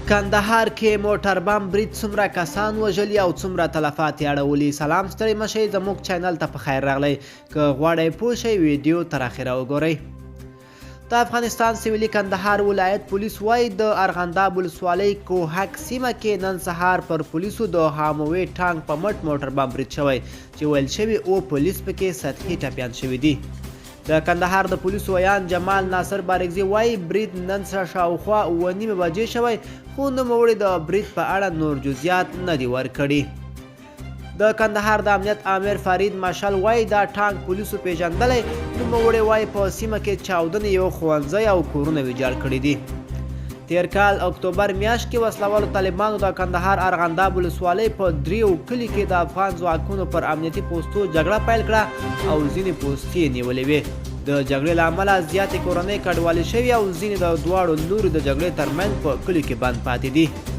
کندهار کې موټر بم برید څومره کسان وژلي او څومره تلفات یې اړولي. سلام ستړي مه شئ، زموږ چینل ته په خیر راغلی. که غواړئ پوه شئ ویډیو تر اخره وګورئ. د افغانستان سویلي کندهار ولایت پولیس وایي د ارغنداب ولسوالۍ کوهک سیمه کې نن سهار پر پولیسو د هاموي ټانک په مټ موټر بم برید شوی چې ویل شوي او پولیس پکې سطحي ټپیان شوي دي. د کندهار د پولیسو ویان جمال ناصر بارګزي وایي برید نن شاوخوا 9:30 بجې شوی، خو نوموړي د برید په اړه نور جزئیات نه دي ورکړي. د کندهار د امنیت امیر فرید مشال وایي دا ټانک پولیسو پیژندلی. نوموړي وایي په سیمه کې چاودنې یو ښوونځی او کورونه ویجاړ کړي دي. تیر کال اکتوبر میاشت کې وسلوالو طالبانو د کندهار ارغنداب ولسوالۍ په 3 کلي کې د افغان ځواکونو پر امنیتي پوستو جګړه پیل کړه او ځینې پوستې یې نیولې وې. د جګړې له امله زیاتې کورنۍ کډوالې شوي او ځینې د دواړو لوري د جګړې ترمنځ په کلیو کې بند پاتې دي.